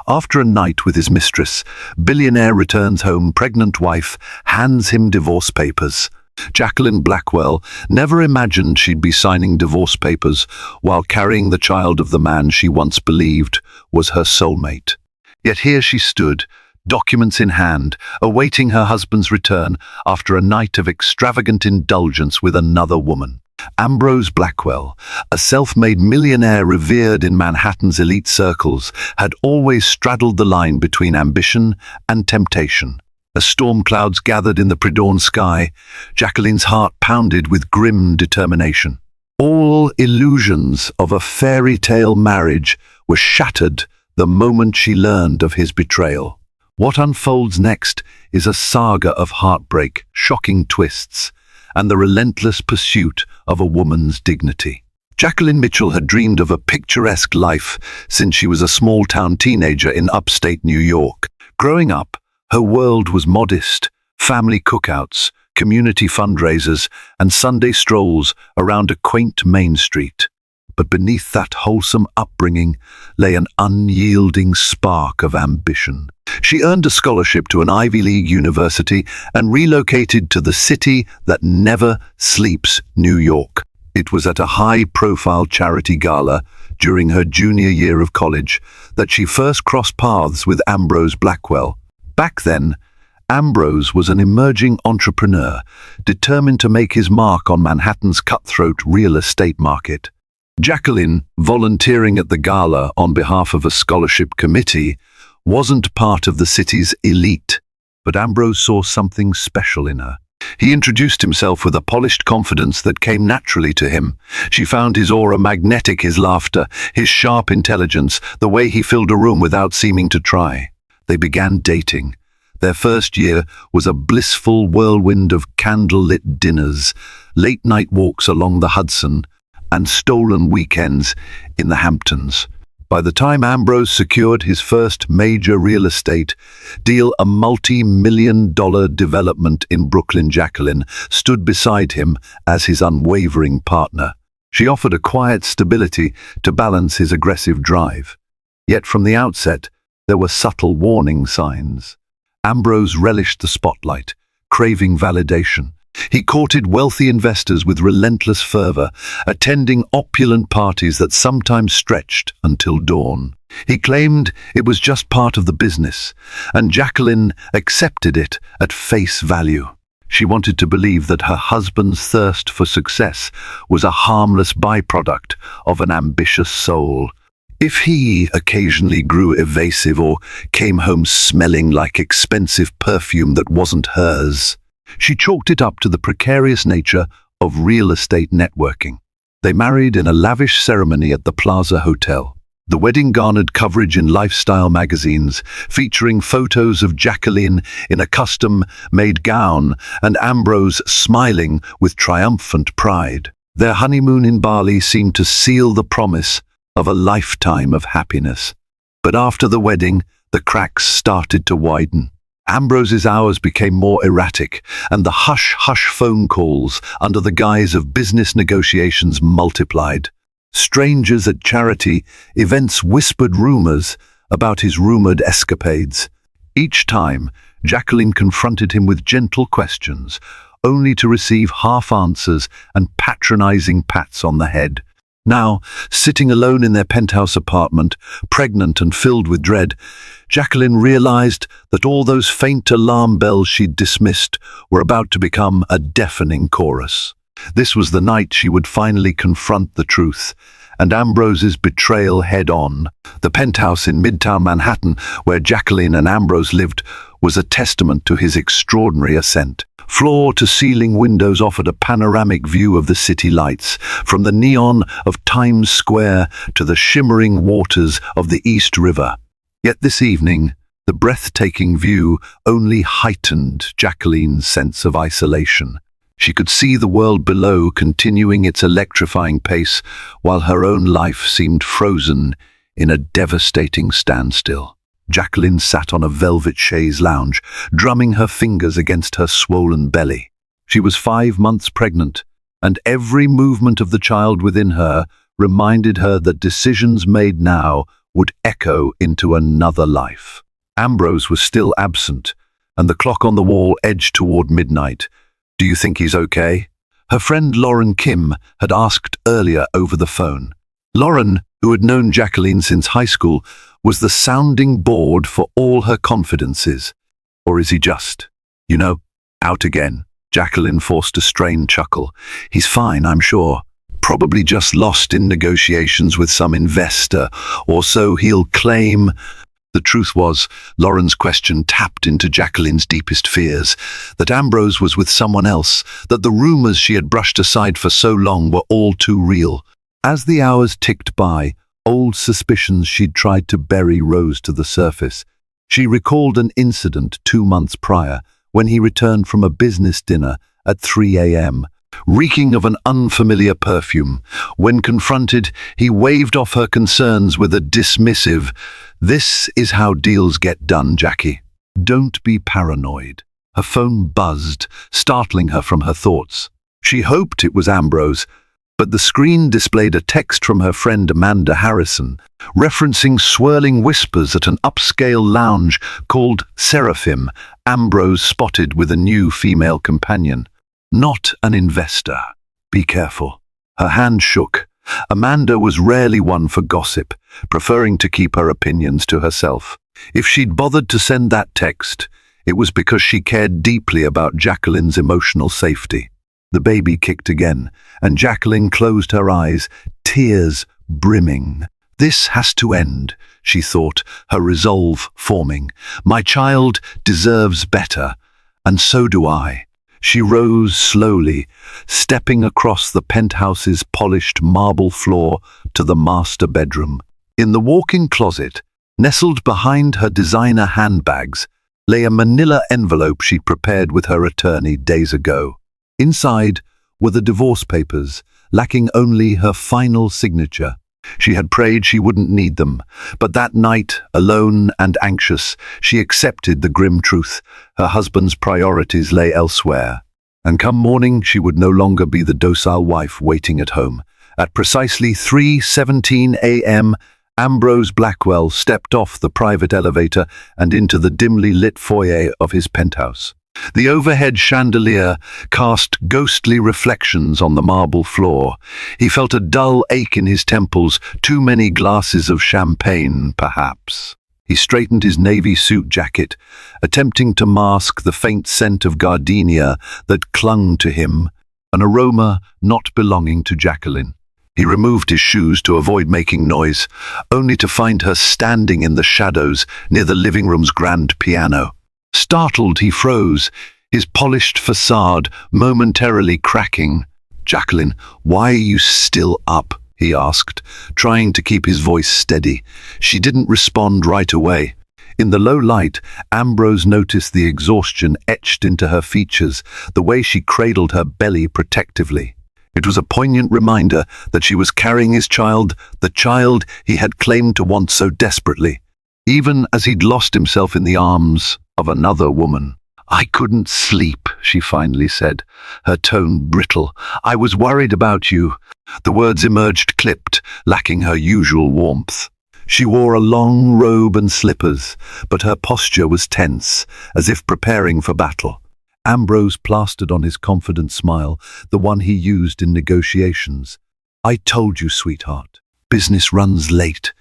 After a night with his mistress, Billionaire returns home. Pregnant wife hands him divorce papers. Jacqueline Blackwell never imagined she'd be signing divorce papers while carrying the child of the man she once believed was her soulmate. Yet here she stood, documents in hand, awaiting her husband's return after a night of extravagant indulgence with another woman. Ambrose Blackwell, a self-made millionaire revered in Manhattan's elite circles, had always straddled the line between ambition and temptation. As storm clouds gathered in the pre-dawn sky, Jacqueline's heart pounded with grim determination. All illusions of a fairy tale marriage were shattered the moment she learned of his betrayal. What unfolds next is a saga of heartbreak, shocking twists, and the relentless pursuit of a woman's dignity. Jacqueline Mitchell had dreamed of a picturesque life since she was a small-town teenager in upstate New York. Growing up, her world was modest: family cookouts, community fundraisers, and Sunday strolls around a quaint Main Street. But beneath that wholesome upbringing lay an unyielding spark of ambition. She earned a scholarship to an Ivy League university and relocated to the city that never sleeps, New York. It was at a high-profile charity gala during her junior year of college that she first crossed paths with Ambrose Blackwell. Back then, Ambrose was an emerging entrepreneur, determined to make his mark on Manhattan's cutthroat real estate market. Jacqueline, volunteering at the gala on behalf of a scholarship committee, wasn't part of the city's elite, but Ambrose saw something special in her. He introduced himself with a polished confidence that came naturally to him. She found his aura magnetic, his laughter, his sharp intelligence, the way he filled a room without seeming to try. They began dating. Their first year was a blissful whirlwind of candle-lit dinners, late-night walks along the Hudson, and stolen weekends in the Hamptons. By the time Ambrose secured his first major real estate deal, a multi-million-dollar development in Brooklyn, Jacqueline stood beside him as his unwavering partner. She offered a quiet stability to balance his aggressive drive. Yet from the outset, there were subtle warning signs. Ambrose relished the spotlight, craving validation. He courted wealthy investors with relentless fervor, attending opulent parties that sometimes stretched until dawn. He claimed it was just part of the business, and Jacqueline accepted it at face value. She wanted to believe that her husband's thirst for success was a harmless byproduct of an ambitious soul. If he occasionally grew evasive or came home smelling like expensive perfume that wasn't hers, she chalked it up to the precarious nature of real estate networking. They married in a lavish ceremony at the Plaza Hotel. The wedding garnered coverage in lifestyle magazines, featuring photos of Jacqueline in a custom-made gown and Ambrose smiling with triumphant pride. Their honeymoon in Bali seemed to seal the promise of a lifetime of happiness. But after the wedding, the cracks started to widen. Ambrose's hours became more erratic, and the hush-hush phone calls under the guise of business negotiations multiplied. Strangers at charity events whispered rumors about his rumored escapades. Each time, Jacqueline confronted him with gentle questions, only to receive half answers and patronizing pats on the head. Now, sitting alone in their penthouse apartment, pregnant and filled with dread, Jacqueline realized that all those faint alarm bells she'd dismissed were about to become a deafening chorus. This was the night she would finally confront the truth, and Ambrose's betrayal head-on. The penthouse in Midtown Manhattan, where Jacqueline and Ambrose lived, was a testament to his extraordinary ascent. Floor-to-ceiling windows offered a panoramic view of the city lights, from the neon of Times Square to the shimmering waters of the East River. Yet this evening, the breathtaking view only heightened Jacqueline's sense of isolation. She could see the world below continuing its electrifying pace, while her own life seemed frozen in a devastating standstill. Jacqueline sat on a velvet chaise lounge, drumming her fingers against her swollen belly. She was 5 months pregnant, and every movement of the child within her reminded her that decisions made now would echo into another life. Ambrose was still absent, and the clock on the wall edged toward midnight. "Do you think he's okay?" Her friend Lauren Kim had asked earlier over the phone. Lauren, who had known Jacqueline since high school, was the sounding board for all her confidences. "Or is he just, out again?" Jacqueline forced a strained chuckle. "He's fine, I'm sure. Probably just lost in negotiations with some investor, or so he'll claim." The truth was, Lauren's question tapped into Jacqueline's deepest fears, that Ambrose was with someone else, that the rumors she had brushed aside for so long were all too real. As the hours ticked by, old suspicions she'd tried to bury rose to the surface. She recalled an incident 2 months prior, when he returned from a business dinner at 3 a.m., reeking of an unfamiliar perfume. When confronted, he waved off her concerns with a dismissive, "This is how deals get done, Jackie. Don't be paranoid." Her phone buzzed, startling her from her thoughts. She hoped it was Ambrose, but the screen displayed a text from her friend Amanda Harrison, referencing swirling whispers at an upscale lounge called Seraphim, Ambrose spotted with a new female companion. "Not an investor. Be careful." Her hand shook. Amanda was rarely one for gossip, preferring to keep her opinions to herself. If she'd bothered to send that text, it was because she cared deeply about Jacqueline's emotional safety. The baby kicked again, and Jacqueline closed her eyes, tears brimming. "This has to end," she thought, her resolve forming. "My child deserves better, and so do I." She rose slowly, stepping across the penthouse's polished marble floor to the master bedroom. In the walk-in closet, nestled behind her designer handbags, lay a manila envelope she'd prepared with her attorney days ago. Inside were the divorce papers, lacking only her final signature. She had prayed she wouldn't need them, but that night, alone and anxious, she accepted the grim truth. Her husband's priorities lay elsewhere. And come morning, she would no longer be the docile wife waiting at home. At precisely 3:17 a.m., Ambrose Blackwell stepped off the private elevator and into the dimly lit foyer of his penthouse. The overhead chandelier cast ghostly reflections on the marble floor. He felt a dull ache in his temples, too many glasses of champagne, perhaps. He straightened his navy suit jacket, attempting to mask the faint scent of gardenia that clung to him, an aroma not belonging to Jacqueline. He removed his shoes to avoid making noise, only to find her standing in the shadows near the living room's grand piano. Startled, he froze, his polished facade momentarily cracking. "Jacqueline, why are you still up?" he asked, trying to keep his voice steady. She didn't respond right away. In the low light, Ambrose noticed the exhaustion etched into her features, the way she cradled her belly protectively. It was a poignant reminder that she was carrying his child, the child he had claimed to want so desperately, even as he'd lost himself in the arms of another woman. "I couldn't sleep," she finally said, her tone brittle. "I was worried about you." The words emerged clipped, lacking her usual warmth. She wore a long robe and slippers, but her posture was tense, as if preparing for battle. Ambrose plastered on his confident smile, the one he used in negotiations. "I told you, sweetheart. Business runs late.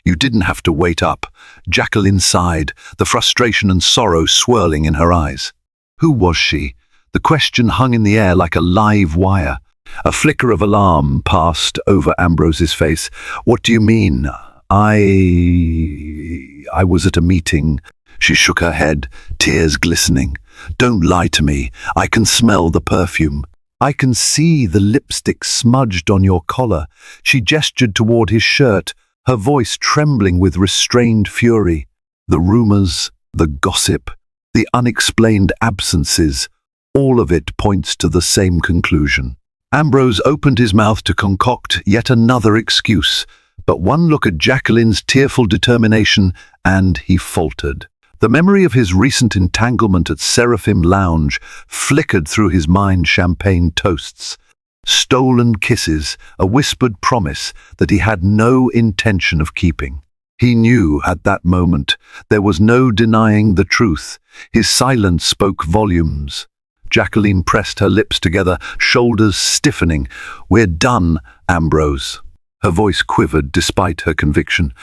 You didn't have to wait up." Jacqueline sighed, the frustration and sorrow swirling in her eyes. Who was she? The question hung in the air like a live wire. A flicker of alarm passed over Ambrose's face. "What do you mean?" I was at a meeting." She shook her head, tears glistening. "Don't lie to me. I can smell the perfume. I can see the lipstick smudged on your collar." She gestured toward his shirt, her voice trembling with restrained fury. The rumors, the gossip, the unexplained absences, all of it points to the same conclusion. Ambrose opened his mouth to concoct yet another excuse, but one look at Jacqueline's tearful determination, and he faltered. The memory of his recent entanglement at Seraphim Lounge flickered through his mind, champagne toasts, stolen kisses, a whispered promise that he had no intention of keeping. He knew at that moment there was no denying the truth. His silence spoke volumes. Jacqueline pressed her lips together, shoulders stiffening. "We're done, Ambrose." Her voice quivered despite her conviction.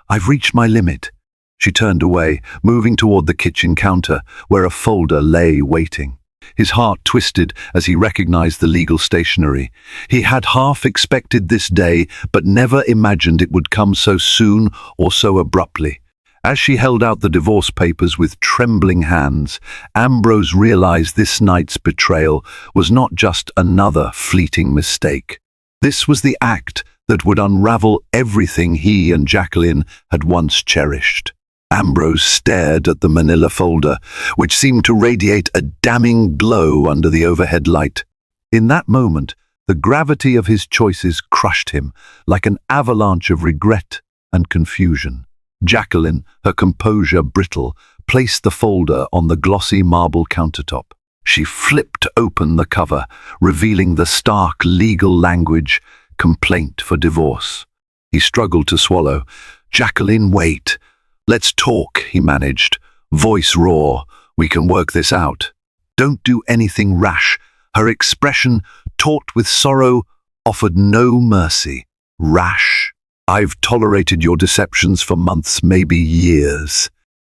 "I've reached my limit." She turned away, moving toward the kitchen counter, where a folder lay waiting. His heart twisted as he recognized the legal stationery. He had half expected this day, but never imagined it would come so soon or so abruptly. As she held out the divorce papers with trembling hands, Ambrose realized this night's betrayal was not just another fleeting mistake. This was the act that would unravel everything he and Jacqueline had once cherished. Ambrose stared at the manila folder, which seemed to radiate a damning glow under the overhead light. In that moment, the gravity of his choices crushed him like an avalanche of regret and confusion. Jacqueline, her composure brittle, placed the folder on the glossy marble countertop. She flipped open the cover, revealing the stark legal language, "Complaint for divorce." He struggled to swallow. "Jacqueline, wait. Let's talk," he managed, voice raw. "We can work this out. Don't do anything rash." Her expression, taut with sorrow, offered no mercy. "Rash? I've tolerated your deceptions for months, maybe years.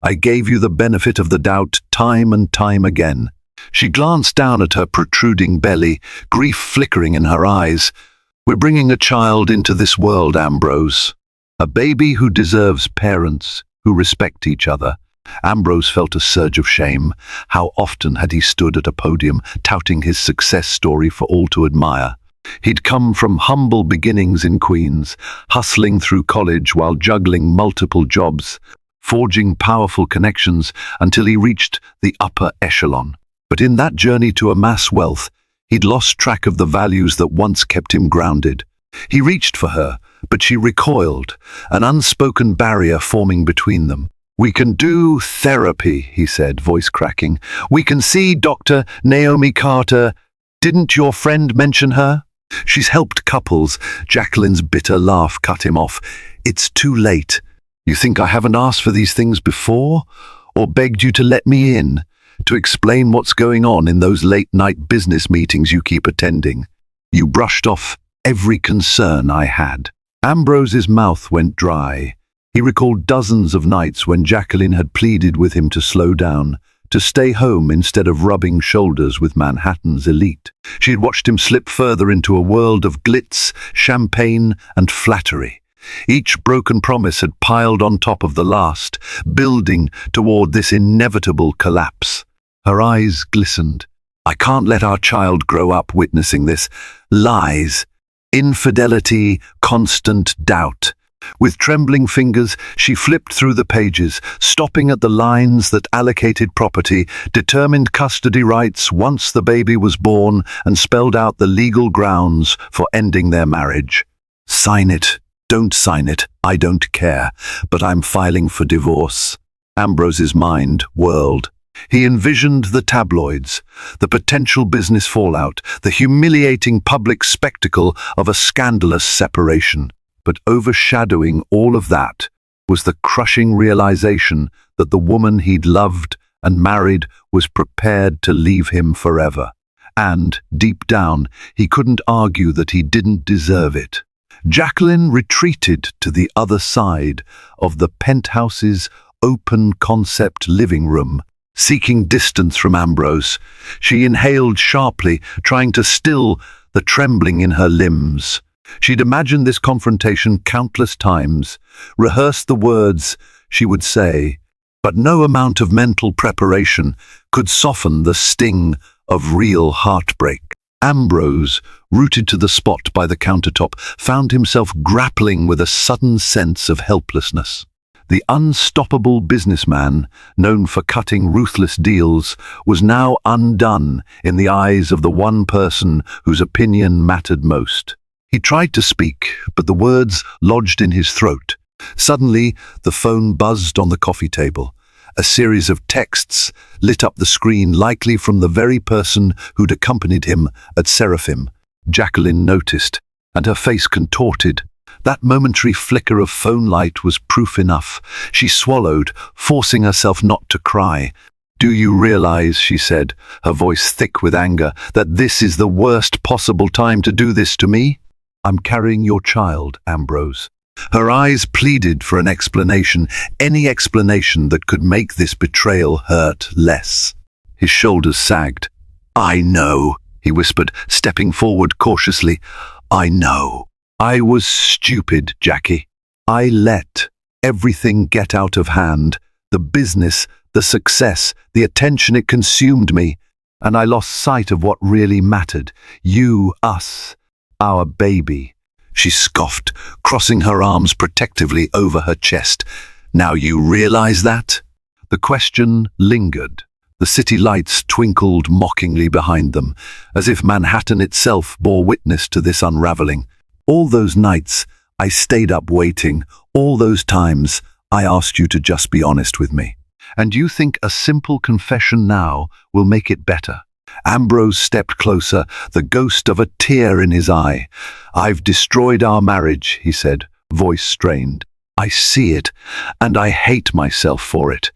I gave you the benefit of the doubt time and time again." She glanced down at her protruding belly, grief flickering in her eyes. "We're bringing a child into this world, Ambrose. A baby who deserves parents who respect each other." Ambrose felt a surge of shame. How often had he stood at a podium, touting his success story for all to admire? He'd come from humble beginnings in Queens, hustling through college while juggling multiple jobs, forging powerful connections until he reached the upper echelon. But in that journey to amass wealth, he'd lost track of the values that once kept him grounded. He reached for her, but she recoiled, an unspoken barrier forming between them. "We can do therapy," he said, voice cracking. "We can see Dr. Naomi Carter. Didn't your friend mention her? She's helped couples." Jacqueline's bitter laugh cut him off. "It's too late. You think I haven't asked for these things before? Or begged you to let me in? To explain what's going on in those late-night business meetings you keep attending? You brushed off every concern I had." Ambrose's mouth went dry. He recalled dozens of nights when Jacqueline had pleaded with him to slow down, to stay home instead of rubbing shoulders with Manhattan's elite. She had watched him slip further into a world of glitz, champagne, and flattery. Each broken promise had piled on top of the last, building toward this inevitable collapse. Her eyes glistened. "I can't let our child grow up witnessing this. Lies, infidelity, constant doubt." With trembling fingers, she flipped through the pages, stopping at the lines that allocated property, determined custody rights once the baby was born, and spelled out the legal grounds for ending their marriage. "Sign it. Don't sign it. I don't care. But I'm filing for divorce." Ambrose's mind whirled. He envisioned the tabloids, the potential business fallout, the humiliating public spectacle of a scandalous separation. But overshadowing all of that was the crushing realization that the woman he'd loved and married was prepared to leave him forever. And, deep down, he couldn't argue that he didn't deserve it. Jacqueline retreated to the other side of the penthouse's open-concept living room, seeking distance from Ambrose. She inhaled sharply, trying to still the trembling in her limbs. She'd imagined this confrontation countless times, rehearsed the words she would say, but no amount of mental preparation could soften the sting of real heartbreak. Ambrose, rooted to the spot by the countertop, found himself grappling with a sudden sense of helplessness. The unstoppable businessman, known for cutting ruthless deals, was now undone in the eyes of the one person whose opinion mattered most. He tried to speak, but the words lodged in his throat. Suddenly, the phone buzzed on the coffee table. A series of texts lit up the screen, likely from the very person who'd accompanied him at Seraphim. Jacqueline noticed, and her face contorted. That momentary flicker of phone light was proof enough. She swallowed, forcing herself not to cry. "Do you realize," she said, her voice thick with anger, "that this is the worst possible time to do this to me? I'm carrying your child, Ambrose." Her eyes pleaded for an explanation, any explanation that could make this betrayal hurt less. His shoulders sagged. "I know," he whispered, stepping forward cautiously. "I know. I was stupid, Jackie. I let everything get out of hand. The business, the success, the attention, it consumed me. And I lost sight of what really mattered. You, us, our baby." She scoffed, crossing her arms protectively over her chest. "Now you realize that?" The question lingered. The city lights twinkled mockingly behind them, as if Manhattan itself bore witness to this unraveling. "All those nights I stayed up waiting, all those times I asked you to just be honest with me. And you think a simple confession now will make it better?" Ambrose stepped closer, the ghost of a tear in his eye. "I've destroyed our marriage," he said, voice strained. "I see it, and I hate myself for it.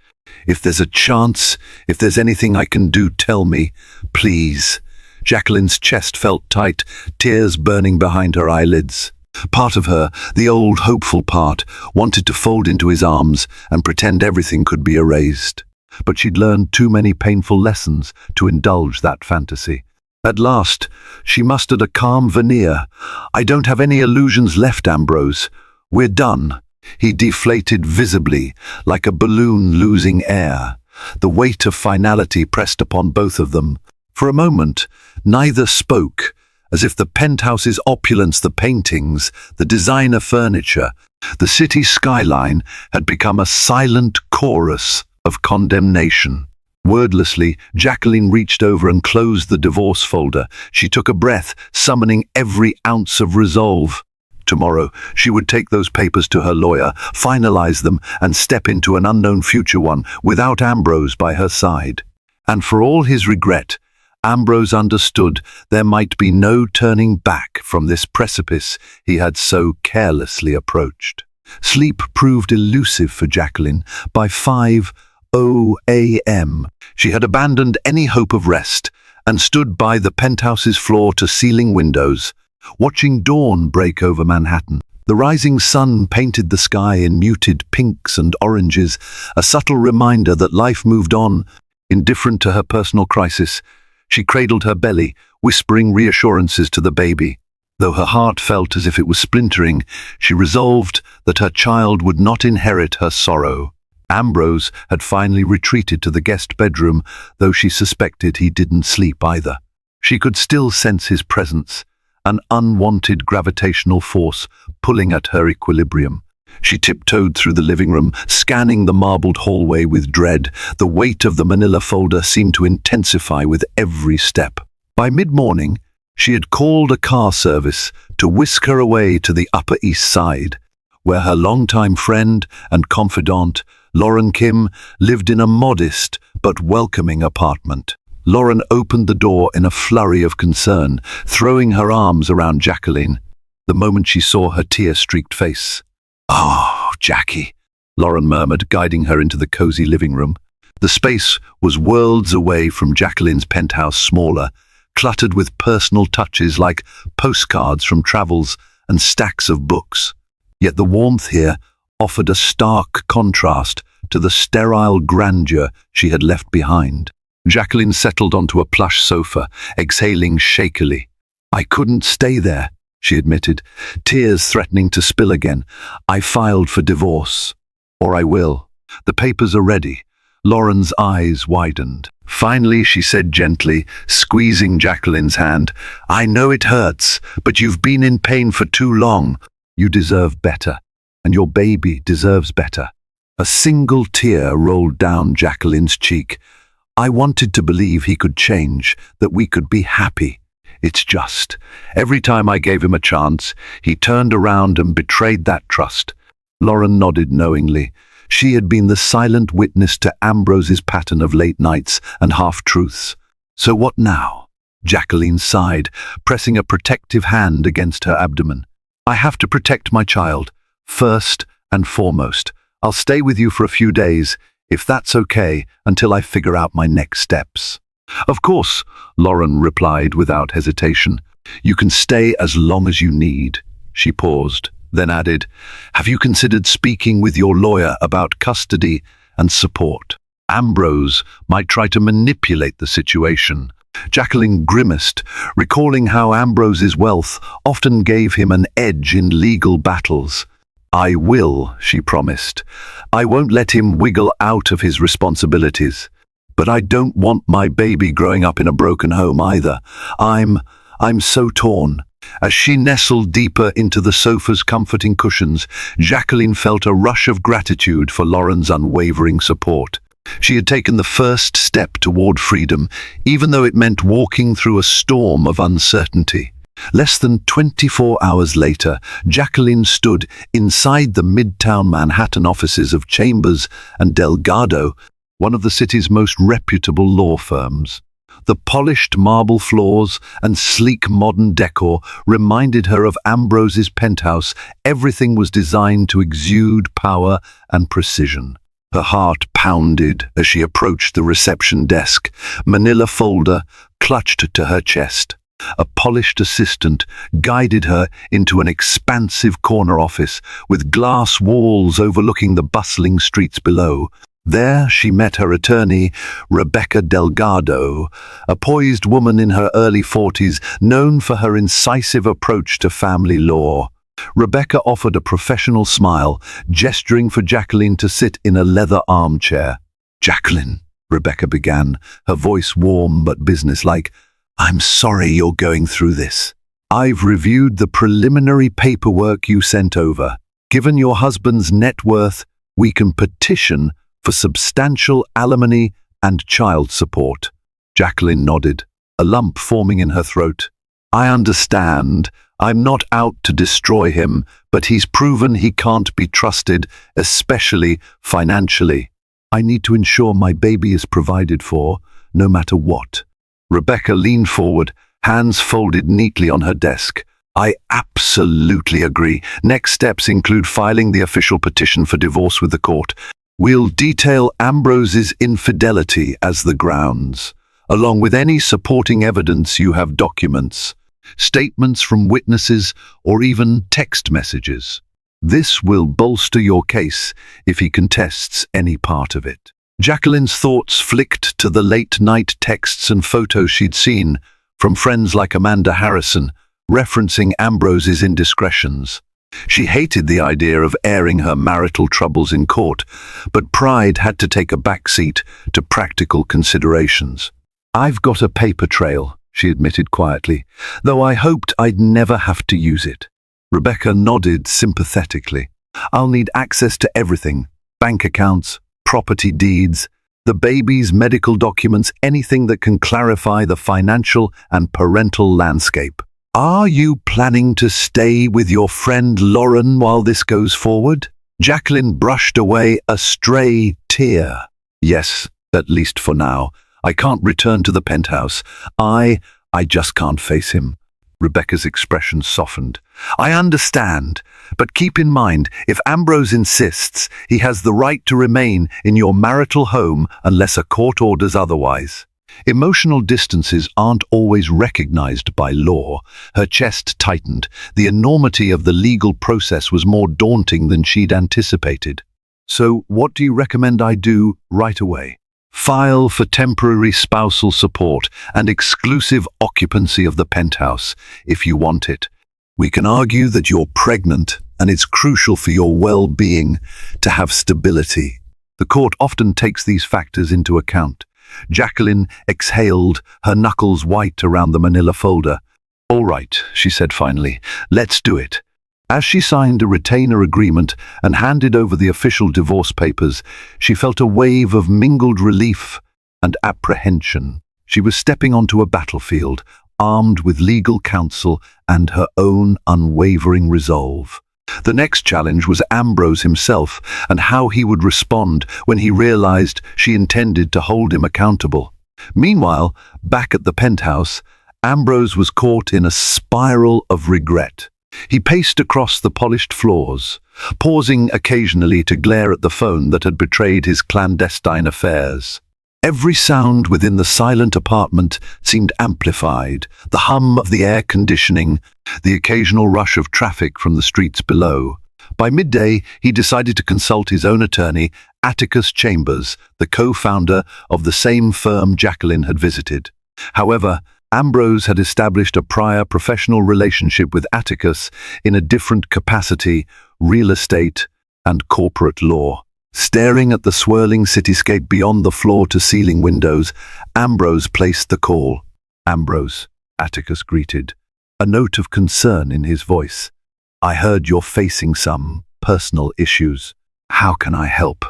If there's a chance, if there's anything I can do, tell me, please." Jacqueline's chest felt tight, tears burning behind her eyelids. Part of her, the old hopeful part, wanted to fold into his arms and pretend everything could be erased. But she'd learned too many painful lessons to indulge that fantasy. At last, she mustered a calm veneer. "I don't have any illusions left, Ambrose. We're done." He deflated visibly, like a balloon losing air. The weight of finality pressed upon both of them. For a moment, neither spoke, as if the penthouse's opulence, the paintings, the designer furniture, the city skyline had become a silent chorus of condemnation. Wordlessly, Jacqueline reached over and closed the divorce folder. She took a breath, summoning every ounce of resolve. Tomorrow, she would take those papers to her lawyer, finalize them, and step into an unknown future one without Ambrose by her side. And for all his regret, Ambrose understood there might be no turning back from this precipice he had so carelessly approached. Sleep proved elusive for Jacqueline. By 5:00 a.m., she had abandoned any hope of rest and stood by the penthouse's floor-to-ceiling windows, watching dawn break over Manhattan. The rising sun painted the sky in muted pinks and oranges, a subtle reminder that life moved on. Indifferent to her personal crisis, she cradled her belly, whispering reassurances to the baby. Though her heart felt as if it was splintering, she resolved that her child would not inherit her sorrow. Ambrose had finally retreated to the guest bedroom, though she suspected he didn't sleep either. She could still sense his presence, an unwanted gravitational force pulling at her equilibrium. She tiptoed through the living room, scanning the marbled hallway with dread. The weight of the manila folder seemed to intensify with every step. By mid-morning, she had called a car service to whisk her away to the Upper East Side, where her longtime friend and confidant, Lauren Kim, lived in a modest but welcoming apartment. Lauren opened the door in a flurry of concern, throwing her arms around Jacqueline the moment she saw her tear-streaked face. "Oh, Jackie," Lauren murmured, guiding her into the cozy living room. The space was worlds away from Jacqueline's penthouse, smaller, cluttered with personal touches like postcards from travels and stacks of books. Yet the warmth here offered a stark contrast to the sterile grandeur she had left behind. Jacqueline settled onto a plush sofa, exhaling shakily. "I couldn't stay there," she admitted, tears threatening to spill again. "I filed for divorce. Or I will. The papers are ready." Lauren's eyes widened. Finally, she said gently, squeezing Jacqueline's hand, "I know it hurts, but you've been in pain for too long. You deserve better, and your baby deserves better." A single tear rolled down Jacqueline's cheek. "I wanted to believe he could change, that we could be happy. It's just, every time I gave him a chance, he turned around and betrayed that trust." Lauren nodded knowingly. She had been the silent witness to Ambrose's pattern of late nights and half-truths. "So what now?" Jacqueline sighed, pressing a protective hand against her abdomen. I have to protect my child, first and foremost. I'll stay with you for a few days, if that's okay, until I figure out my next steps. Of course, Lauren replied without hesitation. You can stay as long as you need. She paused, then added, have you considered speaking with your lawyer about custody and support? Ambrose might try to manipulate the situation. Jacqueline grimaced, recalling how Ambrose's wealth often gave him an edge in legal battles. I will, she promised. I won't let him wiggle out of his responsibilities. But I don't want my baby growing up in a broken home either. I'm so torn. As she nestled deeper into the sofa's comforting cushions, Jacqueline felt a rush of gratitude for Lauren's unwavering support. She had taken the first step toward freedom, even though it meant walking through a storm of uncertainty. Less than 24 hours later, Jacqueline stood inside the Midtown Manhattan offices of Chambers and Delgado, one of the city's most reputable law firms. The polished marble floors and sleek modern decor reminded her of Ambrose's penthouse. Everything was designed to exude power and precision. Her heart pounded as she approached the reception desk, manila folder clutched to her chest. A polished assistant guided her into an expansive corner office with glass walls overlooking the bustling streets below. There she met her attorney, Rebecca Delgado, a poised woman in her early 40s, known for her incisive approach to family law. Rebecca offered a professional smile, gesturing for Jacqueline to sit in a leather armchair. Jacqueline, Rebecca began, her voice warm but businesslike, I'm sorry you're going through this. I've reviewed the preliminary paperwork you sent over. Given your husband's net worth, we can petition for substantial alimony and child support. Jacqueline nodded, a lump forming in her throat. I understand. I'm not out to destroy him, but he's proven he can't be trusted, especially financially. I need to ensure my baby is provided for, no matter what. Rebecca leaned forward, hands folded neatly on her desk. I absolutely agree. Next steps include filing the official petition for divorce with the court. We'll detail Ambrose's infidelity as the grounds. Along with any supporting evidence you have documents, statements from witnesses, or even text messages. This will bolster your case if he contests any part of it. Jacqueline's thoughts flicked to the late-night texts and photos she'd seen from friends like Amanda Harrison, referencing Ambrose's indiscretions. She hated the idea of airing her marital troubles in court, but pride had to take a backseat to practical considerations. I've got a paper trail, she admitted quietly, though I hoped I'd never have to use it. Rebecca nodded sympathetically. I'll need access to everything, bank accounts, property deeds, the baby's medical documents, anything that can clarify the financial and parental landscape. Are you planning to stay with your friend Lauren while this goes forward? Jacqueline brushed away a stray tear. Yes, at least for now. I can't return to the penthouse. I just can't face him. Rebecca's expression softened. I understand, but keep in mind, if Ambrose insists, he has the right to remain in your marital home unless a court orders otherwise. Emotional distances aren't always recognized by law. Her chest tightened. The enormity of the legal process was more daunting than she'd anticipated. So what do you recommend I do right away? File for temporary spousal support and exclusive occupancy of the penthouse, if you want it. We can argue that you're pregnant and it's crucial for your well-being to have stability. The court often takes these factors into account. Jacqueline exhaled, her knuckles white around the manila folder. All right, she said finally, let's do it. As she signed a retainer agreement and handed over the official divorce papers, she felt a wave of mingled relief and apprehension. She was stepping onto a battlefield, armed with legal counsel and her own unwavering resolve. The next challenge was Ambrose himself and how he would respond when he realized she intended to hold him accountable. Meanwhile, back at the penthouse, Ambrose was caught in a spiral of regret. He paced across the polished floors, pausing occasionally to glare at the phone that had betrayed his clandestine affairs. Every sound within the silent apartment seemed amplified, the hum of the air conditioning, the occasional rush of traffic from the streets below. By midday, he decided to consult his own attorney, Atticus Chambers, the co-founder of the same firm Jacqueline had visited. However, Ambrose had established a prior professional relationship with Atticus in a different capacity, real estate and corporate law. Staring at the swirling cityscape beyond the floor-to-ceiling windows, Ambrose placed the call. "Ambrose," Atticus greeted, a note of concern in his voice. "I heard you're facing some personal issues. How can I help?"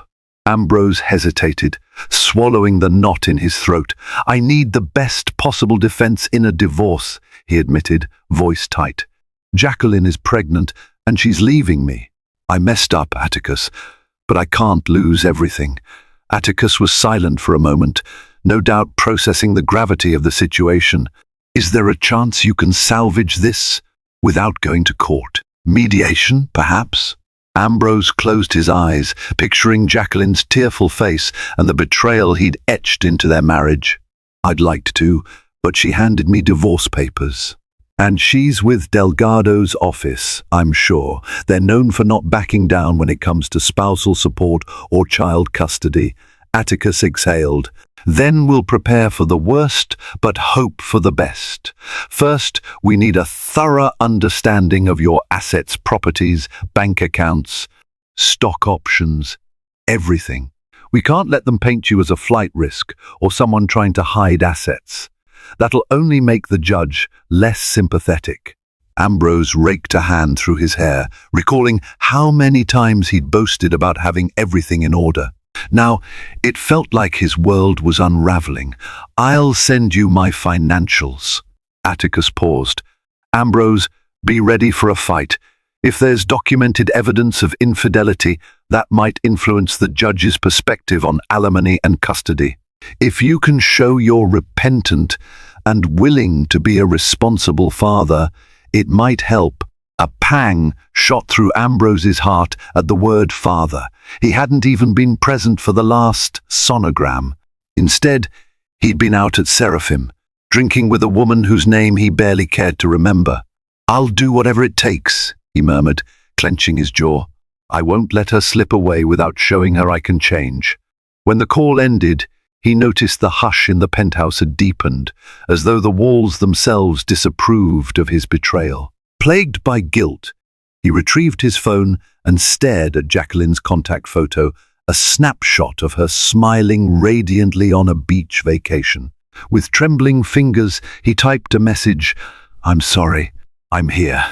Ambrose hesitated, swallowing the knot in his throat. "I need the best possible defense in a divorce," he admitted, voice tight. "Jacqueline is pregnant, and she's leaving me. I messed up, Atticus, but I can't lose everything." Atticus was silent for a moment, no doubt processing the gravity of the situation. "Is there a chance you can salvage this without going to court? Mediation, perhaps?" Ambrose closed his eyes, picturing Jacqueline's tearful face and the betrayal he'd etched into their marriage. "I'd like to, but she handed me divorce papers. And she's with Delgado's office, I'm sure. They're known for not backing down when it comes to spousal support or child custody." Atticus exhaled. "Then we'll prepare for the worst, but hope for the best. First, we need a thorough understanding of your assets, properties, bank accounts, stock options, everything. We can't let them paint you as a flight risk or someone trying to hide assets. That'll only make the judge less sympathetic." Ambrose raked a hand through his hair, recalling how many times he'd boasted about having everything in order. Now, it felt like his world was unraveling. "I'll send you my financials." Atticus paused. "Ambrose, be ready for a fight. If there's documented evidence of infidelity, that might influence the judge's perspective on alimony and custody. If you can show you're repentant and willing to be a responsible father, it might help." A pang shot through Ambrose's heart at the word father. He hadn't even been present for the last sonogram. Instead, he'd been out at Seraphim, drinking with a woman whose name he barely cared to remember. "I'll do whatever it takes," he murmured, clenching his jaw. "I won't let her slip away without showing her I can change." When the call ended, he noticed the hush in the penthouse had deepened, as though the walls themselves disapproved of his betrayal. Plagued by guilt, he retrieved his phone and stared at Jacqueline's contact photo, a snapshot of her smiling radiantly on a beach vacation. With trembling fingers, he typed a message. "I'm sorry. I'm here.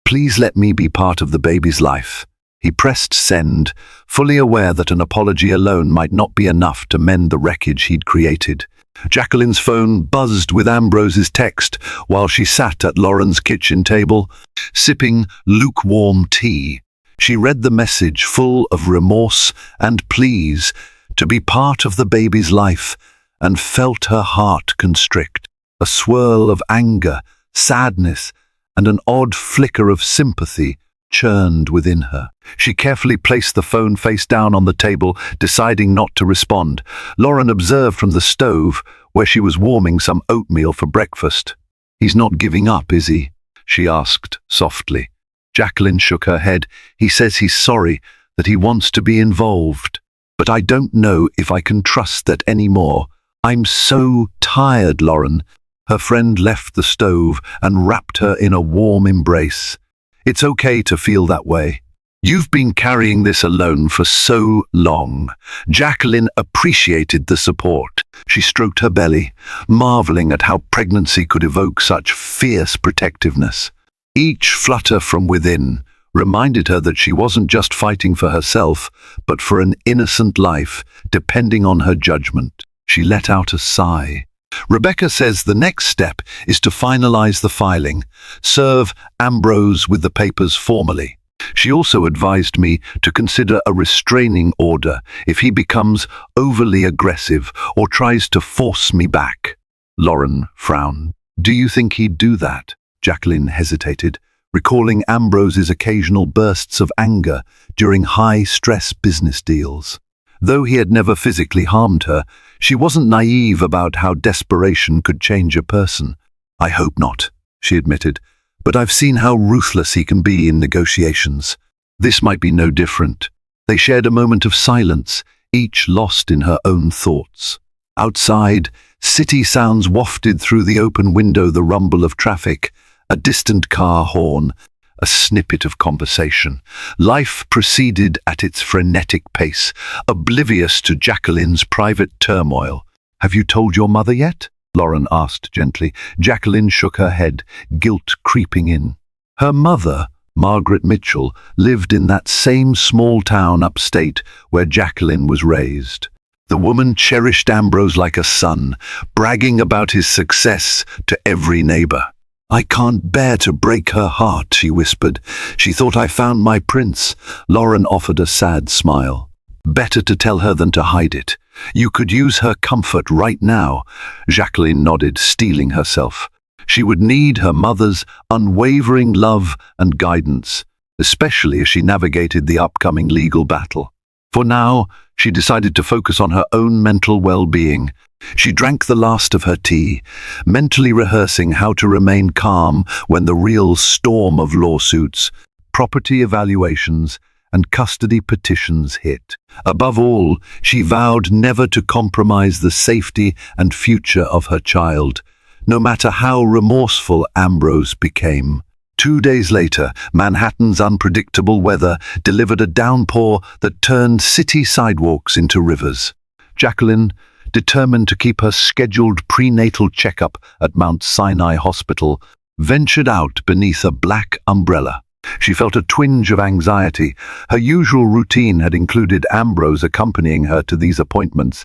Please let me be part of the baby's life." He pressed send, fully aware that an apology alone might not be enough to mend the wreckage he'd created. Jacqueline's phone buzzed with Ambrose's text while she sat at Lauren's kitchen table, sipping lukewarm tea. She read the message full of remorse and pleas to be part of the baby's life and felt her heart constrict. A swirl of anger, sadness, and an odd flicker of sympathy churned within her. She carefully placed the phone face down on the table, deciding not to respond. Lauren observed from the stove, where she was warming some oatmeal for breakfast. "He's not giving up, is he?" she asked softly. Jacqueline shook her head. "He says he's sorry, that he wants to be involved. But I don't know if I can trust that anymore. I'm so tired, Lauren." Her friend left the stove and wrapped her in a warm embrace. "It's okay to feel that way. You've been carrying this alone for so long." Jacqueline appreciated the support. She stroked her belly, marveling at how pregnancy could evoke such fierce protectiveness. Each flutter from within reminded her that she wasn't just fighting for herself, but for an innocent life, depending on her judgment. She let out a sigh. Rebecca says the next step is to finalize the filing, serve Ambrose with the papers formally. She also advised me to consider a restraining order if he becomes overly aggressive or tries to force me back. Lauren frowned. "Do you think he'd do that?" Jacqueline hesitated, recalling Ambrose's occasional bursts of anger during high-stress business deals. Though he had never physically harmed her, she wasn't naive about how desperation could change a person. "I hope not," she admitted, "but I've seen how ruthless he can be in negotiations. This might be no different." They shared a moment of silence, each lost in her own thoughts. Outside, city sounds wafted through the open window, the rumble of traffic, a distant car horn, a snippet of conversation. Life proceeded at its frenetic pace, oblivious to Jacqueline's private turmoil. "Have you told your mother yet?" Lauren asked gently. Jacqueline shook her head, guilt creeping in. Her mother, Margaret Mitchell, lived in that same small town upstate where Jacqueline was raised. The woman cherished Ambrose like a son, bragging about his success to every neighbor. "I can't bear to break her heart," she whispered. "She thought I found my prince." Lauren offered a sad smile. "Better to tell her than to hide it. You could use her comfort right now." Jacqueline nodded, steeling herself. She would need her mother's unwavering love and guidance, especially as she navigated the upcoming legal battle. For now, she decided to focus on her own mental well-being. She drank the last of her tea, mentally rehearsing how to remain calm when the real storm of lawsuits, property evaluations, and custody petitions hit. Above all, she vowed never to compromise the safety and future of her child, no matter how remorseful Ambrose became. 2 days later, Manhattan's unpredictable weather delivered a downpour that turned city sidewalks into rivers. Jacqueline, determined to keep her scheduled prenatal checkup at Mount Sinai Hospital, ventured out beneath a black umbrella. She felt a twinge of anxiety. Her usual routine had included Ambrose accompanying her to these appointments,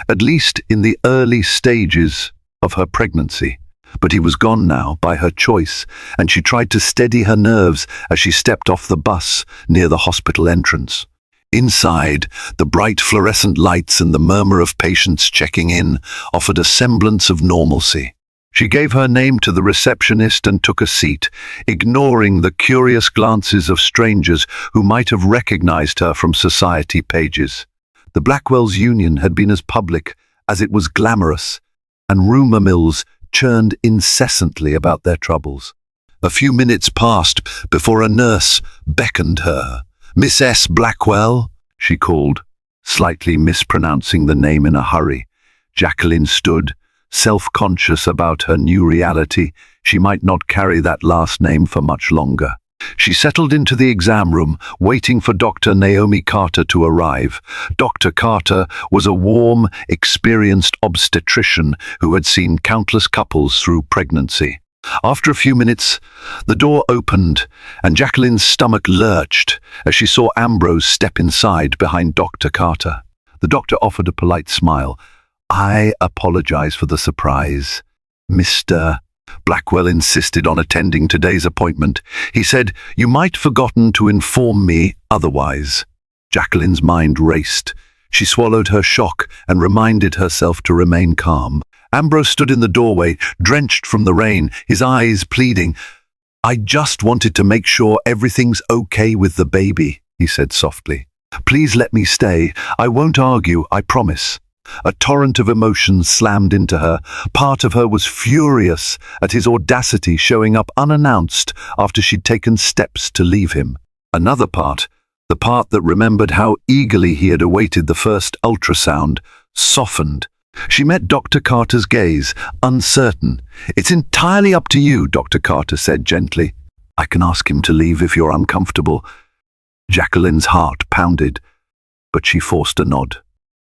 at least in the early stages of her pregnancy. But he was gone now, by her choice, and she tried to steady her nerves as she stepped off the bus near the hospital entrance. Inside, the bright fluorescent lights and the murmur of patients checking in offered a semblance of normalcy. She gave her name to the receptionist and took a seat, ignoring the curious glances of strangers who might have recognized her from society pages. The Blackwell's union had been as public as it was glamorous, and rumor mills churned incessantly about their troubles. A few minutes passed before a nurse beckoned her. "Miss S. Blackwell," she called, slightly mispronouncing the name in a hurry. Jacqueline stood, self-conscious about her new reality. She might not carry that last name for much longer. She settled into the exam room, waiting for Dr. Naomi Carter to arrive. Dr. Carter was a warm, experienced obstetrician who had seen countless couples through pregnancy. After a few minutes, the door opened, and Jacqueline's stomach lurched as she saw Ambrose step inside behind Dr. Carter. The doctor offered a polite smile. "I apologize for the surprise, Mr. Blackwell insisted on attending today's appointment. He said, "You might forgotten to inform me otherwise." Jacqueline's mind raced. She swallowed her shock and reminded herself to remain calm. Ambrose stood in the doorway, drenched from the rain, his eyes pleading. "I just wanted to make sure everything's okay with the baby," he said softly. "Please let me stay. I won't argue, I promise." A torrent of emotions slammed into her. Part of her was furious at his audacity showing up unannounced after she'd taken steps to leave him. Another part, the part that remembered how eagerly he had awaited the first ultrasound, softened. She met Dr. Carter's gaze, uncertain. "It's entirely up to you," Dr. Carter said gently. "I can ask him to leave if you're uncomfortable." Jacqueline's heart pounded, but she forced a nod.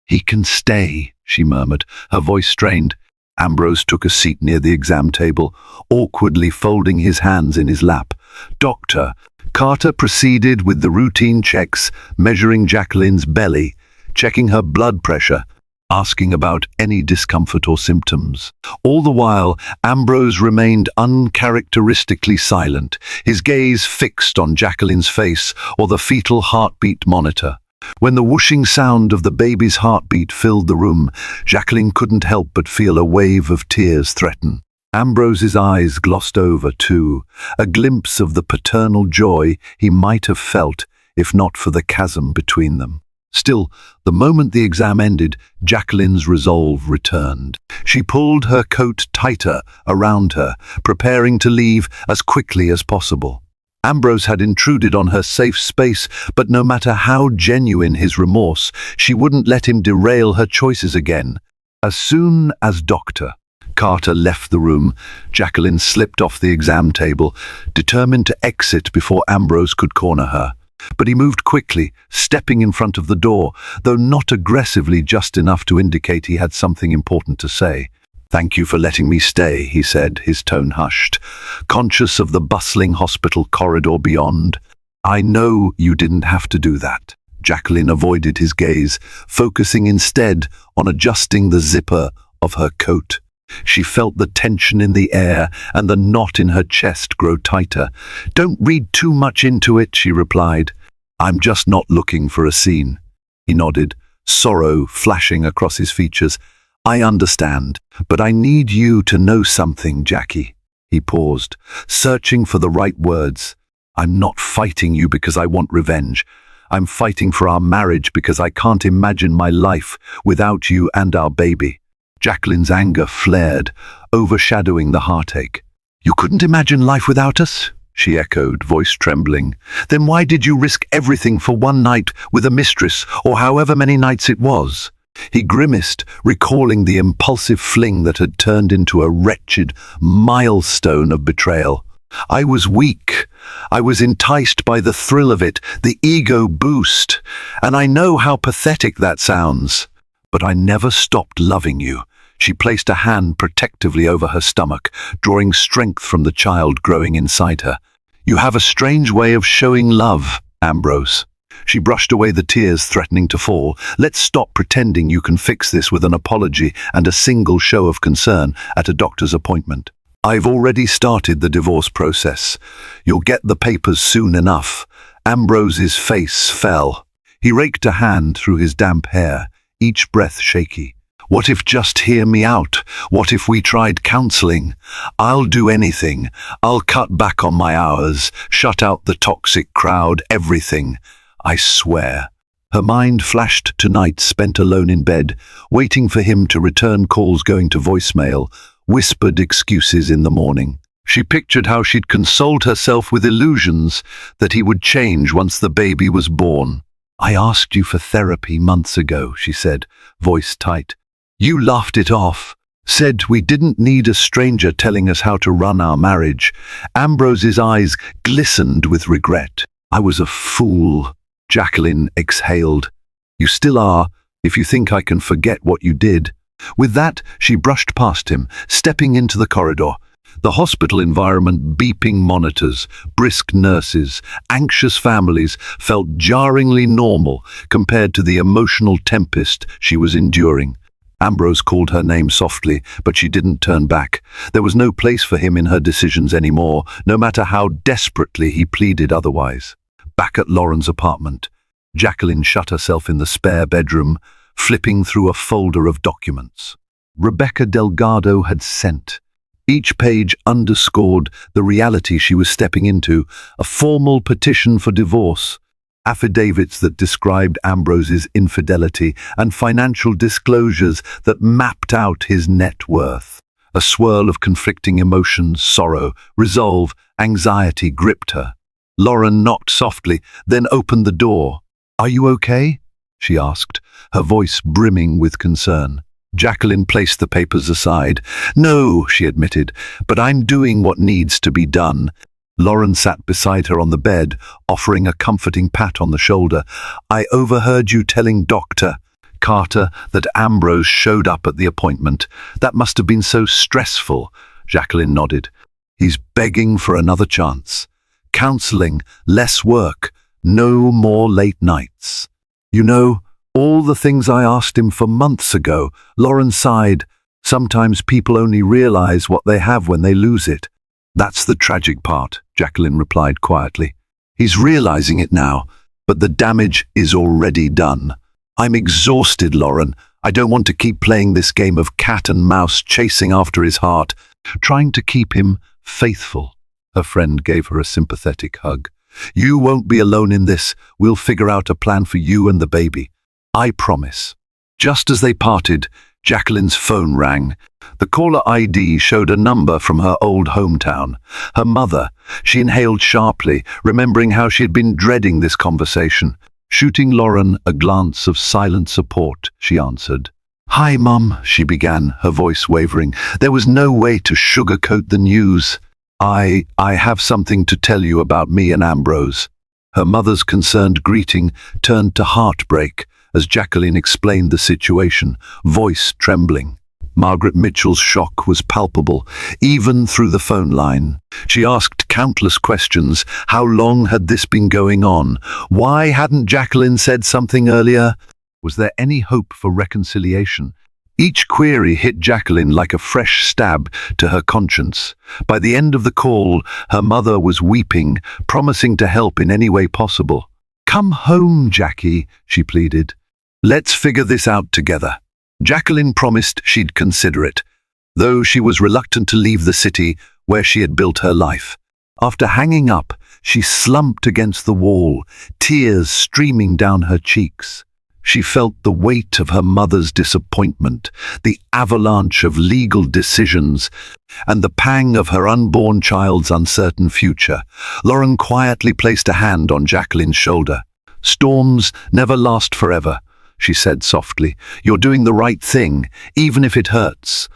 "He can stay," she murmured, her voice strained. Ambrose took a seat near the exam table, awkwardly folding his hands in his lap. Dr. Carter proceeded with the routine checks, measuring Jacqueline's belly, checking her blood pressure, asking about any discomfort or symptoms. All the while, Ambrose remained uncharacteristically silent, his gaze fixed on Jacqueline's face or the fetal heartbeat monitor. When the whooshing sound of the baby's heartbeat filled the room, Jacqueline couldn't help but feel a wave of tears threaten. Ambrose's eyes glossed over, too, a glimpse of the paternal joy he might have felt if not for the chasm between them. Still, the moment the exam ended, Jacqueline's resolve returned. She pulled her coat tighter around her, preparing to leave as quickly as possible. Ambrose had intruded on her safe space, but no matter how genuine his remorse, she wouldn't let him derail her choices again. As soon as Dr. Carter left the room, Jacqueline slipped off the exam table, determined to exit before Ambrose could corner her. But he moved quickly, stepping in front of the door, though not aggressively, just enough to indicate he had something important to say. "Thank you for letting me stay," he said, his tone hushed, conscious of the bustling hospital corridor beyond. "I know you didn't have to do that." Jacqueline avoided his gaze, focusing instead on adjusting the zipper of her coat. She felt the tension in the air and the knot in her chest grow tighter. "Don't read too much into it," she replied. "I'm just not looking for a scene." He nodded, sorrow flashing across his features. "I understand, but I need you to know something, Jackie." He paused, searching for the right words. "I'm not fighting you because I want revenge. I'm fighting for our marriage because I can't imagine my life without you and our baby." Jacqueline's anger flared, overshadowing the heartache. "You couldn't imagine life without us?" she echoed, voice trembling. "Then why did you risk everything for one night with a mistress, or however many nights it was?" He grimaced, recalling the impulsive fling that had turned into a wretched milestone of betrayal. "I was weak. I was enticed by the thrill of it, the ego boost, and I know how pathetic that sounds. But I never stopped loving you." She placed a hand protectively over her stomach, drawing strength from the child growing inside her. "You have a strange way of showing love, Ambrose." She brushed away the tears threatening to fall. "Let's stop pretending you can fix this with an apology and a single show of concern at a doctor's appointment. I've already started the divorce process. You'll get the papers soon enough." Ambrose's face fell. He raked a hand through his damp hair, each breath shaky. "What if just hear me out? What if we tried counseling? I'll do anything. I'll cut back on my hours, shut out the toxic crowd, everything. I swear." Her mind flashed to nights spent alone in bed, waiting for him to return calls going to voicemail, whispered excuses in the morning. She pictured how she'd consoled herself with illusions that he would change once the baby was born. "I asked you for therapy months ago," she said, voice tight. "You laughed it off, said we didn't need a stranger telling us how to run our marriage." Ambrose's eyes glistened with regret. "I was a fool," Jacqueline exhaled. "You still are, if you think I can forget what you did." With that, she brushed past him, stepping into the corridor. The hospital environment, beeping monitors, brisk nurses, anxious families, felt jarringly normal compared to the emotional tempest she was enduring. Ambrose called her name softly, but she didn't turn back. There was no place for him in her decisions anymore, no matter how desperately he pleaded otherwise. Back at Lauren's apartment, Jacqueline shut herself in the spare bedroom, flipping through a folder of documents. Rebecca Delgado had sent. Each page underscored the reality she was stepping into, a formal petition for divorce, affidavits that described Ambrose's infidelity, and financial disclosures that mapped out his net worth. A swirl of conflicting emotions, sorrow, resolve, anxiety gripped her. Lauren knocked softly, then opened the door. "Are you okay?" she asked, her voice brimming with concern. Jacqueline placed the papers aside. "No," she admitted, "but I'm doing what needs to be done." Lauren sat beside her on the bed, offering a comforting pat on the shoulder. "I overheard you telling Dr. Carter that Ambrose showed up at the appointment. That must have been so stressful." Jacqueline nodded. "He's begging for another chance. Counseling, less work, no more late nights. You know, all the things I asked him for months ago." Lauren sighed. "Sometimes people only realize what they have when they lose it." "That's the tragic part," Jacqueline replied quietly. "He's realizing it now, but the damage is already done. I'm exhausted, Lauren. I don't want to keep playing this game of cat and mouse chasing after his heart." trying to keep him faithful. Her friend gave her a sympathetic hug. "You won't be alone in this. We'll figure out a plan for you and the baby. I promise." Just as they parted, Jacqueline's phone rang. The caller ID showed a number from her old hometown. Her mother. She inhaled sharply, remembering how she had been dreading this conversation. Shooting Lauren a glance of silent support, she answered. "Hi, Mum," she began, her voice wavering. There was no way to sugarcoat the news. I have something to tell you about me and Ambrose." Her mother's concerned greeting turned to heartbreak as Jacqueline explained the situation, voice trembling. Margaret Mitchell's shock was palpable, even through the phone line. She asked countless questions. How long had this been going on? Why hadn't Jacqueline said something earlier? Was there any hope for reconciliation? Each query hit Jacqueline like a fresh stab to her conscience. By the end of the call, her mother was weeping, promising to help in any way possible. "Come home, Jackie," she pleaded. "Let's figure this out together." Jacqueline promised she'd consider it, though she was reluctant to leave the city where she had built her life. After hanging up, she slumped against the wall, tears streaming down her cheeks. She felt the weight of her mother's disappointment, the avalanche of legal decisions, and the pang of her unborn child's uncertain future. Lauren quietly placed a hand on Jacqueline's shoulder. "Storms never last forever," she said softly. "You're doing the right thing, even if it hurts."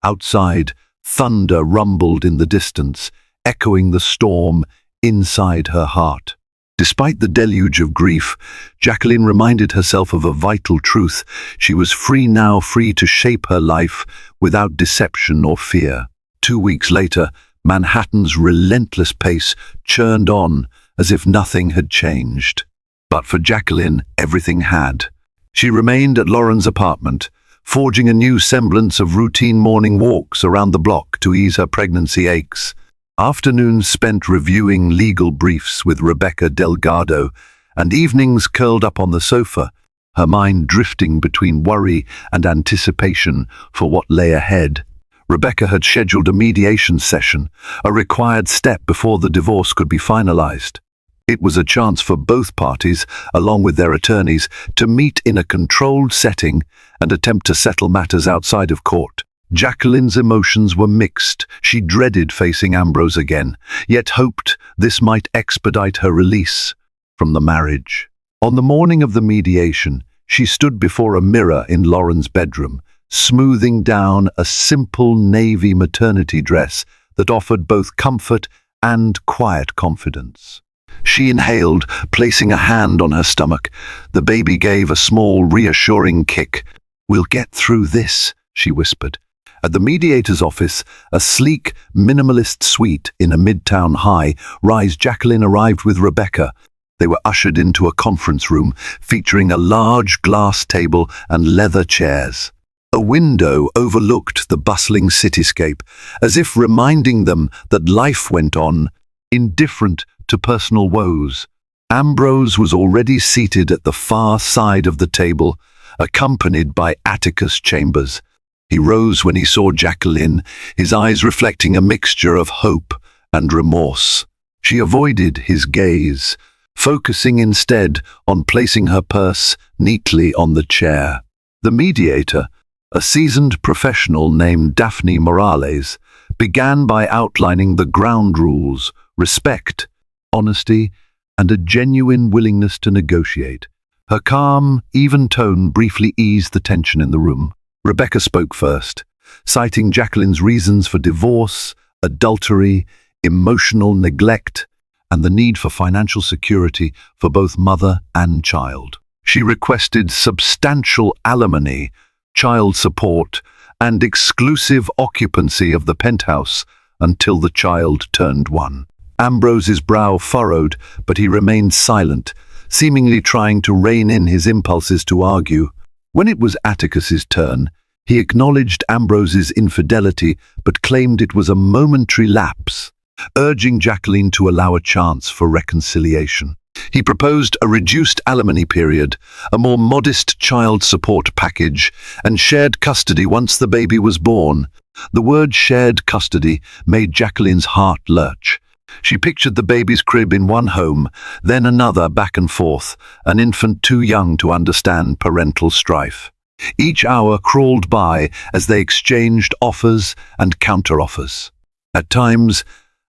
Outside, thunder rumbled in the distance, echoing the storm inside her heart. Despite the deluge of grief, Jacqueline reminded herself of a vital truth. She was free now, free to shape her life without deception or fear. 2 weeks later, Manhattan's relentless pace churned on as if nothing had changed. But for Jacqueline, everything had. She remained at Lauren's apartment, forging a new semblance of routine morning walks around the block to ease her pregnancy aches. Afternoons spent reviewing legal briefs with Rebecca Delgado, and evenings curled up on the sofa, her mind drifting between worry and anticipation for what lay ahead. Rebecca had scheduled a mediation session, a required step before the divorce could be finalized. It was a chance for both parties, along with their attorneys, to meet in a controlled setting and attempt to settle matters outside of court. Jacqueline's emotions were mixed. She dreaded facing Ambrose again, yet hoped this might expedite her release from the marriage. On the morning of the mediation, she stood before a mirror in Lauren's bedroom, smoothing down a simple navy maternity dress that offered both comfort and quiet confidence. She inhaled, placing a hand on her stomach. The baby gave a small, reassuring kick. "We'll get through this," she whispered. At the mediator's office, a sleek, minimalist suite in a midtown high-rise, Jacqueline arrived with Rebecca. They were ushered into a conference room featuring a large glass table and leather chairs. A window overlooked the bustling cityscape, as if reminding them that life went on, indifferent to personal woes. Ambrose was already seated at the far side of the table, accompanied by Atticus Chambers. He rose when he saw Jacqueline, his eyes reflecting a mixture of hope and remorse. She avoided his gaze, focusing instead on placing her purse neatly on the chair. The mediator, a seasoned professional named Daphne Morales, began by outlining the ground rules: respect, honesty, and a genuine willingness to negotiate. Her calm, even tone briefly eased the tension in the room. Rebecca spoke first, citing Jacqueline's reasons for divorce, adultery, emotional neglect, and the need for financial security for both mother and child. She requested substantial alimony, child support, and exclusive occupancy of the penthouse until the child turned 1. Ambrose's brow furrowed, but he remained silent, seemingly trying to rein in his impulses to argue. When it was Atticus's turn, he acknowledged Ambrose's infidelity but claimed it was a momentary lapse, urging Jacqueline to allow a chance for reconciliation. He proposed a reduced alimony period, a more modest child support package, and shared custody once the baby was born. The word shared custody made Jacqueline's heart lurch. She pictured the baby's crib in one home, then another back and forth, an infant too young to understand parental strife. Each hour crawled by as they exchanged offers and counter-offers. At times,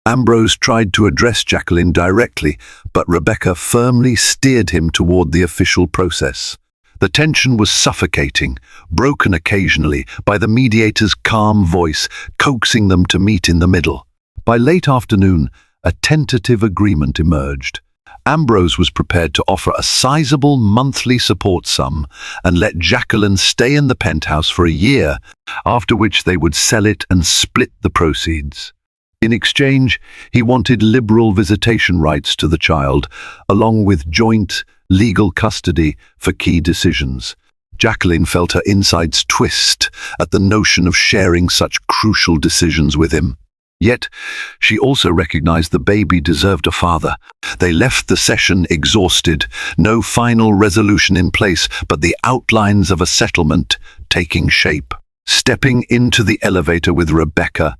Ambrose tried to address Jacqueline directly, but Rebecca firmly steered him toward the official process. The tension was suffocating, broken occasionally by the mediator's calm voice, coaxing them to meet in the middle. By late afternoon, a tentative agreement emerged. Ambrose was prepared to offer a sizable monthly support sum and let Jacqueline stay in the penthouse for a year, after which they would sell it and split the proceeds. In exchange, he wanted liberal visitation rights to the child, along with joint legal custody for key decisions. Jacqueline felt her insides twist at the notion of sharing such crucial decisions with him. Yet, she also recognized the baby deserved a father. They left the session exhausted, no final resolution in place, but the outlines of a settlement taking shape. Stepping into the elevator with Rebecca,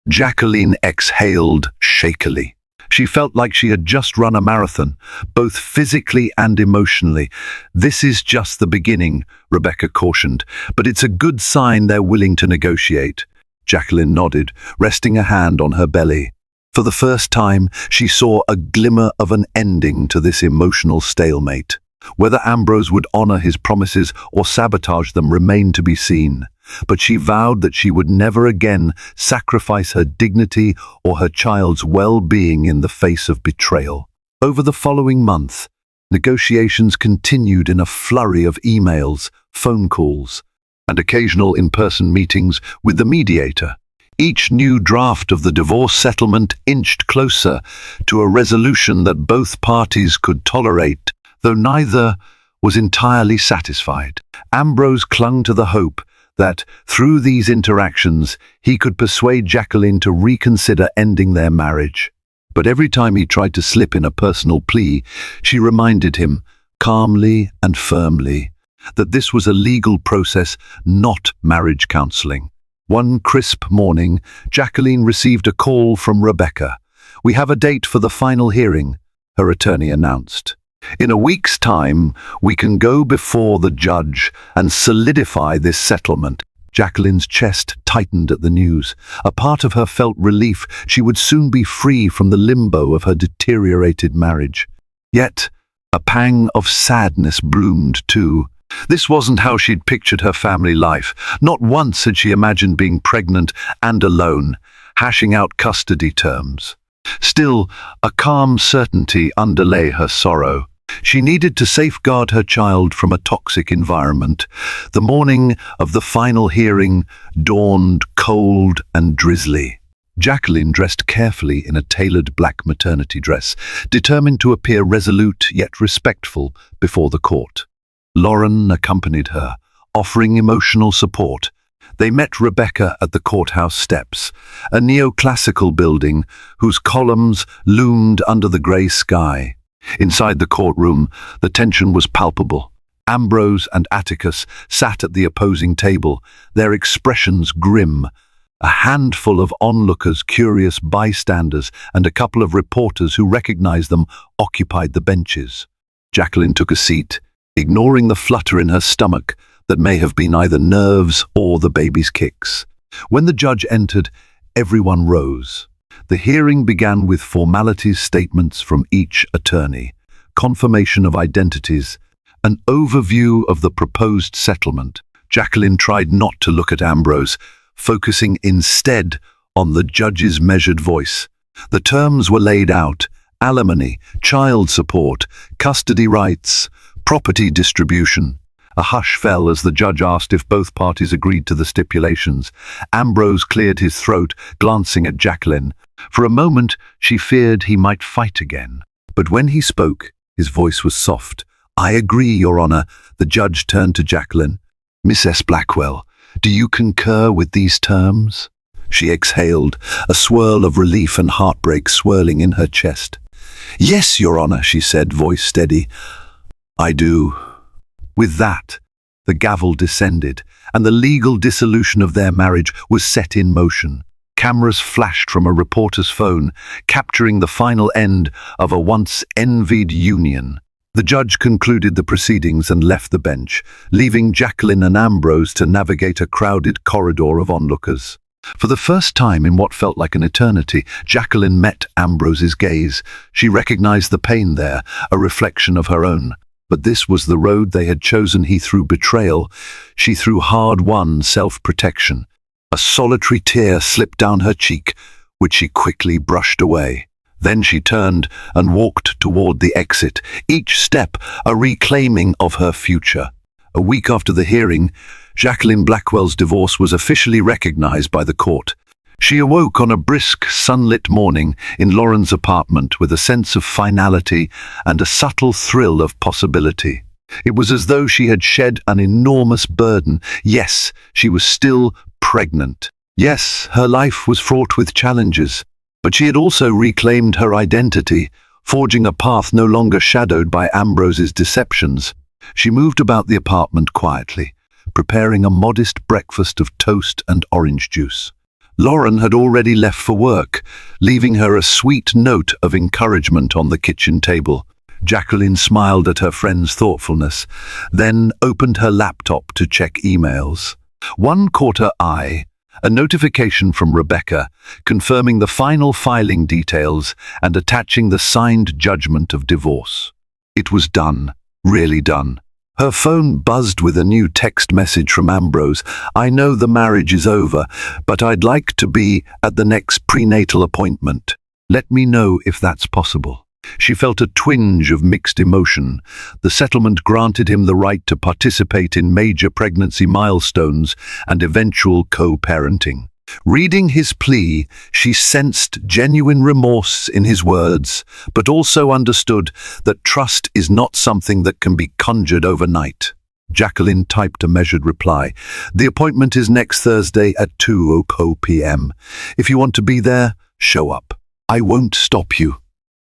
Jacqueline exhaled shakily. She felt like she had just run a marathon, both physically and emotionally. "This is just the beginning," Rebecca cautioned, "but it's a good sign they're willing to negotiate." Jacqueline nodded, resting a hand on her belly. For the first time, she saw a glimmer of an ending to this emotional stalemate. Whether Ambrose would honor his promises or sabotage them remained to be seen, but she vowed that she would never again sacrifice her dignity or her child's well-being in the face of betrayal. Over the following month, negotiations continued in a flurry of emails, phone calls, and occasional in-person meetings with the mediator. Each new draft of the divorce settlement inched closer to a resolution that both parties could tolerate, though neither was entirely satisfied. Ambrose clung to the hope that, through these interactions, he could persuade Jacqueline to reconsider ending their marriage. But every time he tried to slip in a personal plea, she reminded him, calmly and firmly, that this was a legal process, not marriage counseling. One crisp morning, Jacqueline received a call from Rebecca. "We have a date for the final hearing," her attorney announced. "In a week's time, we can go before the judge and solidify this settlement." Jacqueline's chest tightened at the news. A part of her felt relief. She would soon be free from the limbo of her deteriorated marriage. Yet, a pang of sadness bloomed too. This wasn't how she'd pictured her family life. Not once had she imagined being pregnant and alone, hashing out custody terms. Still, a calm certainty underlay her sorrow. She needed to safeguard her child from a toxic environment. The morning of the final hearing dawned cold and drizzly. Jacqueline dressed carefully in a tailored black maternity dress, determined to appear resolute yet respectful before the court. Lauren accompanied her, offering emotional support. They met Rebecca at the courthouse steps, a neoclassical building whose columns loomed under the grey sky. Inside the courtroom, the tension was palpable. Ambrose and Atticus sat at the opposing table, their expressions grim. A handful of onlookers, curious bystanders, and a couple of reporters who recognized them occupied the benches. Jacqueline took a seat, ignoring the flutter in her stomach that may have been either nerves or the baby's kicks. When the judge entered, everyone rose. The hearing began with formalities statements from each attorney, confirmation of identities, an overview of the proposed settlement. Jacqueline tried not to look at Ambrose, focusing instead on the judge's measured voice. The terms were laid out: alimony, child support, custody rights, property distribution. A hush fell as the judge asked if both parties agreed to the stipulations. Ambrose cleared his throat, glancing at Jacqueline. For a moment, she feared he might fight again. But when he spoke, his voice was soft. "I agree, Your Honor." The judge turned to Jacqueline. "Miss Blackwell, do you concur with these terms?" She exhaled, a swirl of relief and heartbreak swirling in her chest. "Yes, Your Honor," she said, voice steady. "I do." With that, the gavel descended, and the legal dissolution of their marriage was set in motion. Cameras flashed from a reporter's phone, capturing the final end of a once envied union. The judge concluded the proceedings and left the bench, leaving Jacqueline and Ambrose to navigate a crowded corridor of onlookers. For the first time in what felt like an eternity, Jacqueline met Ambrose's gaze. She recognized the pain there, a reflection of her own. But this was the road they had chosen. He threw betrayal, she threw hard-won self-protection. A solitary tear slipped down her cheek, which she quickly brushed away. Then she turned and walked toward the exit, each step a reclaiming of her future. A week after the hearing, Jacqueline Blackwell's divorce was officially recognized by the court. She awoke on a brisk, sunlit morning in Lauren's apartment with a sense of finality and a subtle thrill of possibility. It was as though she had shed an enormous burden. Yes, she was still pregnant. Yes, her life was fraught with challenges. But she had also reclaimed her identity, forging a path no longer shadowed by Ambrose's deceptions. She moved about the apartment quietly, preparing a modest breakfast of toast and orange juice. Lauren had already left for work, leaving her a sweet note of encouragement on the kitchen table. Jacqueline smiled at her friend's thoughtfulness, then opened her laptop to check emails. One caught her eye, a notification from Rebecca confirming the final filing details and attaching the signed judgment of divorce. It was done, really done. Her phone buzzed with a new text message from Ambrose. "I know the marriage is over, but I'd like to be at the next prenatal appointment. Let me know if that's possible." She felt a twinge of mixed emotion. The settlement granted him the right to participate in major pregnancy milestones and eventual co-parenting. Reading his plea, she sensed genuine remorse in his words, but also understood that trust is not something that can be conjured overnight. Jacqueline typed a measured reply. "The appointment is next Thursday at 2:00 p.m. If you want to be there, show up. I won't stop you."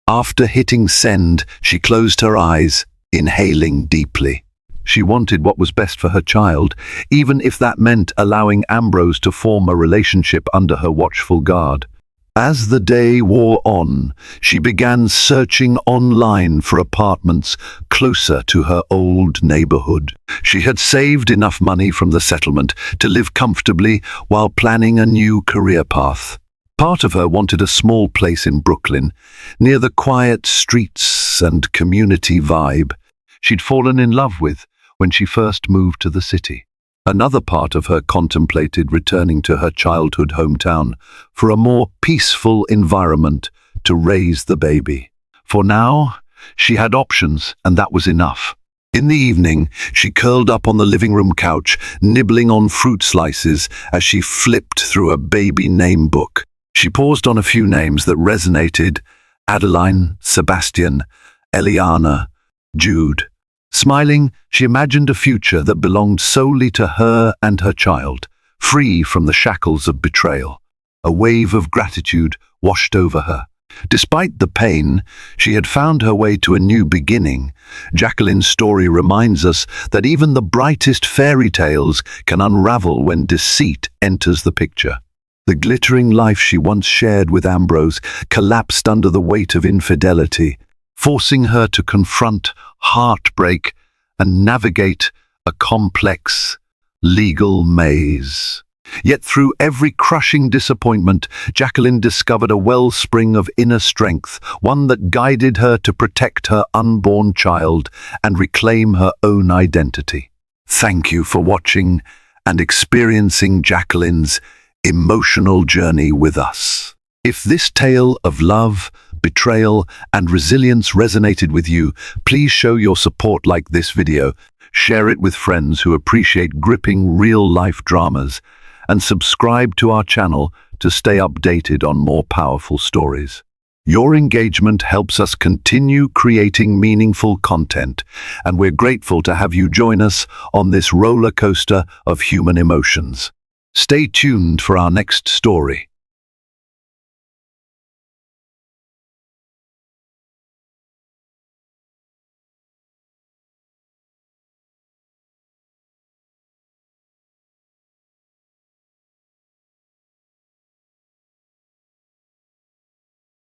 After hitting send, she closed her eyes, inhaling deeply. She wanted what was best for her child, even if that meant allowing Ambrose to form a relationship under her watchful guard. As the day wore on, she began searching online for apartments closer to her old neighborhood. She had saved enough money from the settlement to live comfortably while planning a new career path. Part of her wanted a small place in Brooklyn, near the quiet streets and community vibe she'd fallen in love with when she first moved to the city. Another part of her contemplated returning to her childhood hometown for a more peaceful environment to raise the baby. For now, she had options, and that was enough. In the evening, she curled up on the living room couch, nibbling on fruit slices as she flipped through a baby name book. She paused on a few names that resonated: Adeline, Sebastian, Eliana, Jude. Smiling, she imagined a future that belonged solely to her and her child, free from the shackles of betrayal. A wave of gratitude washed over her. Despite the pain, she had found her way to a new beginning. Jacqueline's story reminds us that even the brightest fairy tales can unravel when deceit enters the picture. The glittering life she once shared with Ambrose collapsed under the weight of infidelity, forcing her to confront heartbreak and navigate a complex legal maze. Yet through every crushing disappointment, Jacqueline discovered a wellspring of inner strength, one that guided her to protect her unborn child and reclaim her own identity. Thank you for watching and experiencing Jacqueline's emotional journey with us. If this tale of love, betrayal, and resilience resonated with you, please show your support like this video, share it with friends who appreciate gripping real-life dramas, and subscribe to our channel to stay updated on more powerful stories. Your engagement helps us continue creating meaningful content, and we're grateful to have you join us on this roller coaster of human emotions. Stay tuned for our next story.